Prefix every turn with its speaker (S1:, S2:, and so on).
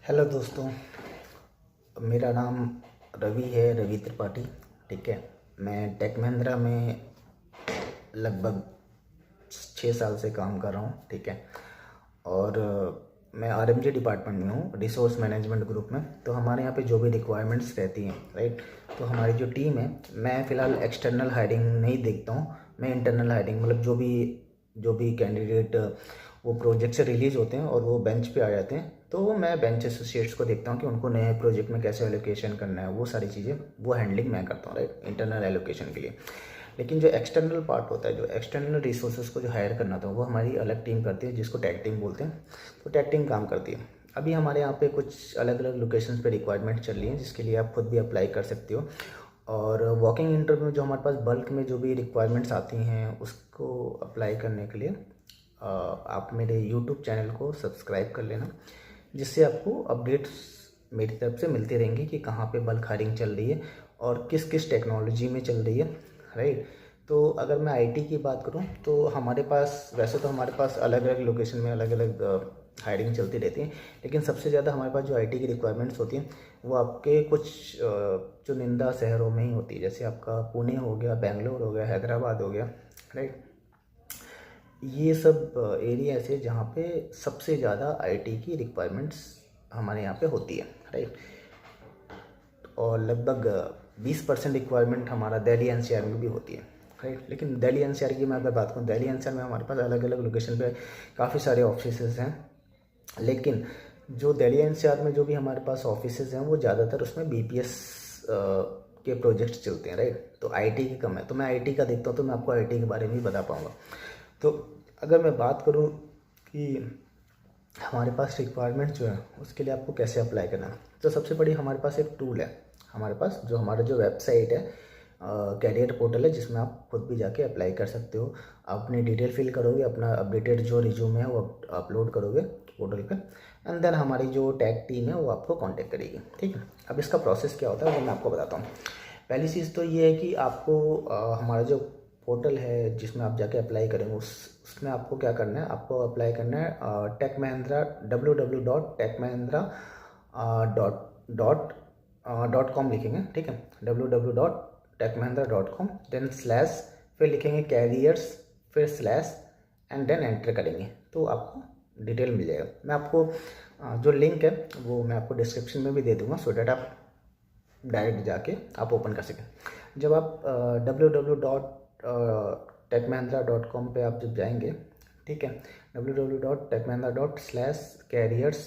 S1: Hello दोस्तों, मेरा नाम रवि है, रवि त्रिपाठी। ठीक है। मैं टेक महिंद्रा में लगभग 6 साल से काम कर रहा हूँ। ठीक है। और मैं आरएमजी डिपार्टमेंट में हूँ, रिसोर्स मैनेजमेंट ग्रुप में। तो हमारे यहाँ पे जो भी रिक्वायरमेंट्स रहती हैं, राइट, तो हमारी जो टीम है, मैं फ़िलहाल एक्सटर्नल हायरिंग नहीं देखता हूँ। मैं इंटरनल हायरिंग, मतलब जो भी कैंडिडेट वो प्रोजेक्ट से रिलीज़ होते हैं और वो बेंच पे आ जाते हैं, तो मैं बेंच एसोसिएट्स को देखता हूँ कि उनको नए प्रोजेक्ट में कैसे एलोकेशन करना है। वो सारी चीज़ें, वो हैंडलिंग मैं करता हूँ, राइट, इंटरनल एलोकेशन के लिए। लेकिन जो एक्सटर्नल पार्ट होता है, जो एक्सटर्नल रिसोर्सेज को जो हायर करना था, वो हमारी अलग टीम करती है, जिसको टैग टीम बोलते हैं। तो टैग टीम काम करती है। अभी हमारे यहाँ पे कुछ अलग अलग लोकेशंस पे रिक्वायरमेंट चल रही हैं, जिसके लिए आप खुद भी अप्लाई कर सकते हो। और वॉकिंग इंटरव्यू जो हमारे पास बल्क में जो भी रिक्वायरमेंट्स आती हैं, उसको अप्लाई करने के लिए आप मेरे यूट्यूब चैनल को सब्सक्राइब कर लेना, जिससे आपको अपडेट्स मेरी तरफ से मिलती रहेंगी कि कहाँ पे बल्क हायरिंग चल रही है और किस किस टेक्नोलॉजी में चल रही है, राइट। तो अगर मैं आईटी की बात करूँ तो हमारे पास, वैसे तो हमारे पास अलग अलग लोकेशन में अलग अलग हायरिंग चलती रहती है, लेकिन सबसे ज़्यादा हमारे पास जो आईटी की रिक्वायरमेंट्स होती हैं वो आपके कुछ चुनिंदा शहरों में ही होती है। जैसे आपका पुणे हो गया, बेंगलोर हो गया, हैदराबाद हो गया, राइट। ये सब एरिया ऐसे जहाँ पे सबसे ज़्यादा आईटी की रिक्वायरमेंट्स हमारे यहाँ पे होती है, राइट। और लगभग 20% रिक्वायरमेंट हमारा दिल्ली एनसीआर में भी होती है, राइट। लेकिन दिल्ली एनसीआर की मैं अगर बात करूँ, दिल्ली एनसीआर में हमारे पास अलग अलग लोकेशन पे काफ़ी सारे ऑफिसेज हैं। लेकिन जो दिल्ली एनसीआर में जो भी हमारे पास ऑफिसेज हैं, वो ज़्यादातर उसमें बीपीएस के प्रोजेक्ट्स चलते हैं, राइट। तो आईटी की कम है। तो मैं आईटी का देखता हूँ, तो मैं आपको आईटी के बारे में ही बता पाऊँगा। तो अगर मैं बात करूँ कि हमारे पास रिक्वायरमेंट जो है उसके लिए आपको कैसे अप्लाई करना है, तो सबसे बड़ी हमारे पास एक टूल है। हमारे पास जो हमारा जो वेबसाइट है, कैरियर पोर्टल है, जिसमें आप खुद भी जाके अप्लाई कर सकते हो। आप अपनी डिटेल फिल करोगे, अपना अपडेटेड जो रिज्यूमे है वो अपलोड करोगे पोर्टल पे, एंड देन हमारी जो टैग टीम है वो आपको कांटेक्ट करेगी। ठीक है। अब इसका प्रोसेस क्या होता है वो मैं आपको बताता हूँ। पहली चीज़ तो ये है कि आपको हमारा जो पोर्टल है जिसमें आप जाके अप्लाई करेंगे, उसमें आपको क्या करना है, आपको अप्लाई करना है take Mahindra www.techmahindra dot com लिखेंगे। ठीक है। www.techmahindra.com, देन स्लैश, फिर लिखेंगे कैरियर्स, फिर स्लैश, एंड देन एंटर करेंगे, तो आपको डिटेल मिल जाएगा। मैं आपको जो लिंक है वो मैं आपको डिस्क्रिप्शन में भी दे दूँगा, सो डैट आप डायरेक्ट जाके आप ओपन कर सकें। जब आप www.techmahindra.com पे आप जब जाएंगे, ठीक है, www.techmahindra./careers,